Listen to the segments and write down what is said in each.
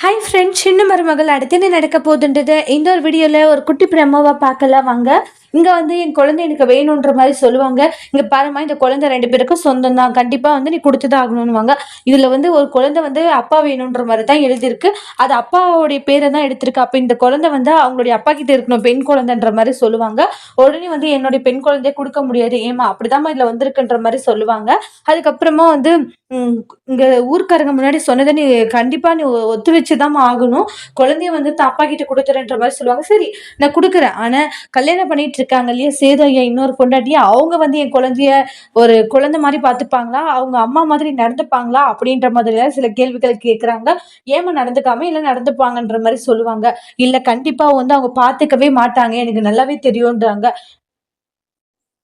Hi friends, சின்ன மருமகள் அடுத்து என்ன நடக்க போகுதுன்றது இந்த ஒரு வீடியோவில் ஒரு குட்டி பிரமோவா பார்க்கலாம் வாங்க. இங்கே வந்து என் குழந்தை எனக்கு வேணுன்ற மாதிரி சொல்லுவாங்க. இங்கே பாருமா, இந்த குழந்தை 2 பேருக்கும் சொந்தம் தான், கண்டிப்பாக வந்து நீ கொடுத்துதான் ஆகணும்னுவாங்க. இதில் வந்து ஒரு குழந்தை வந்து அப்பா வேணுன்ற மாதிரி தான் எழுதியிருக்கு. அது அப்பாவுடைய பேரை தான் எடுத்திருக்கு. அப்போ இந்த குழந்தை வந்து அவங்களுடைய அப்பா கிட்ட இருக்கணும், பெண் குழந்தைன்ற மாதிரி சொல்லுவாங்க. உடனே வந்து என்னுடைய பெண் குழந்தைய கொடுக்க முடியாது, ஏமா அப்படிதாம்மா இதில் வந்திருக்குன்ற மாதிரி சொல்லுவாங்க. அதுக்கப்புறமா வந்து ம், இங்க ஊர்க்காரங்க முன்னாடி சொன்னதை நீ கண்டிப்பா நீ ஒத்து வச்சுதான் ஆகணும். குழந்தைய வந்து அப்பா கிட்ட குடுத்துறேன்ற மாதிரி சொல்லுவாங்க. சரி, நான் குடுக்குறேன். ஆனா கல்யாணம் பண்ணிட்டு இருக்காங்க இல்லையா சேது ஐயா இன்னொரு பொண்டாட்டி, அவங்க வந்து என் குழந்தைய ஒரு குழந்தை மாதிரி பார்த்துப்பாங்களா, அவங்க அம்மா மாதிரி நடந்துப்பாங்களா அப்படின்ற மாதிரிலாம் சில கேள்விகள் கேட்கறாங்க. ஏமா நடந்துக்காம இல்ல நடந்துப்பாங்கன்ற மாதிரி சொல்லுவாங்க. இல்ல கண்டிப்பா வந்து அவங்க பார்த்துக்கவே மாட்டாங்க, எனக்கு நல்லாவே தெரியும்ன்றாங்க.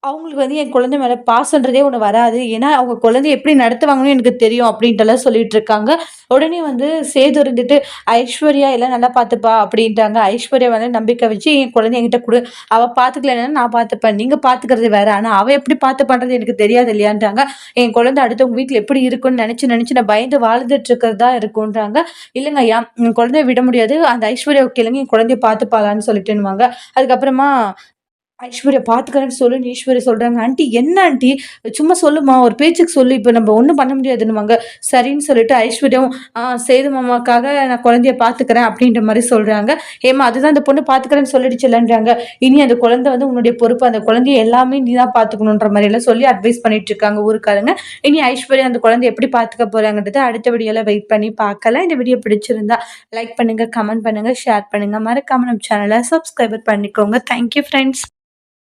அவங்களுக்கு வந்து என் குழந்தை மேல பாசம்ன்றதே ஒண்ணு வராது. ஏன்னா, அவங்க குழந்தைய எப்படி நடத்துவாங்கன்னு எனக்கு தெரியும் அப்படின்ட்டுலாம் சொல்லிட்டு இருக்காங்க. உடனே வந்து சேது இருந்துட்டு, "ஐஸ்வர்யா எல்லாம் நல்லா பார்த்துப்பா" அப்படின்ட்டாங்க. ஐஸ்வர்யா மேல நம்பிக்கை வச்சு, "என் குழந்தைய என்கிட்ட குடு. அவ பார்த்துக்கலன்னா நான் பார்த்துப்பேன். நீங்க பார்த்துக்கிறது வேற. ஆனா அவ எப்படி பார்த்துப்பான்றது எனக்கு தெரியாது இல்லையான்றாங்க." "என் குழந்தை அடுத்தவங்க வீட்ல எப்படி இருக்கும்னு நெனச்சு நெனச்சு நான் பயந்து வாழ்ந்துட்டு இருக்கிறதா இருக்கும்ன்றாங்க." "இல்லங்க ஐயா, என் குழந்தைய விட முடியாது. அந்த ஐஸ்வர்யாவ கேளுங்க, என் குழந்தைய பார்த்துப்பாளான்னு" சொல்லிட்டுன்னுவாங்க. அதுக்கப்புறமா ஐஸ்வர்யா பார்த்துக்கிறேன்னு சொல்லுன்னு ஈஸ்வரி சொல்றாங்க. "ஆன்ட்டி என்ன ஆன்ட்டி? சும்மா சொல்லுமா, ஒரு பேச்சுக்கு சொல்லு. இப்ப நம்ம ஒண்ணும் பண்ண முடியாதுன்னுவாங்க." சரின்னு சொல்லிட்டு ஐஸ்வர்யாவும், சேது மாமாக்காக நான் குழந்தைய பார்த்துக்கிறேன்." அப்படின்ற மாரி சொல்றாங்க. "ஏம்மா அதுதான் அந்த பொண்ணு பார்த்துக்கிறேன்னு சொல்லிடுச்சுல்லன்றாங்க." "இனி அந்த குழந்தை வந்து உன்னுடைய பொறுப்பு. அந்த குழந்தைய எல்லாமே நீ தான் பார்த்துக்கணுன்ற மாரியெல்லாம் சொல்லி அட்வைஸ் பண்ணிட்டு இருக்காங்க ஊருக்காரங்க. இனி ஐஸ்வர்யா அந்த குழந்தைய எப்படி பார்த்துக்க போறாங்கன்றத அடுத்த வீடியோல வெயிட் பண்ணி பார்க்கலாம். இந்த வீடியோ பிடிச்சிருந்தா லைக் பண்ணுங்க, கமெண்ட் பண்ணுங்க, ஷேர் பண்ணுங்க. மறக்காம நம்ம சேனல சப்ஸ்கிரைபர் பண்ணிக்கோங்க. Thank you friends.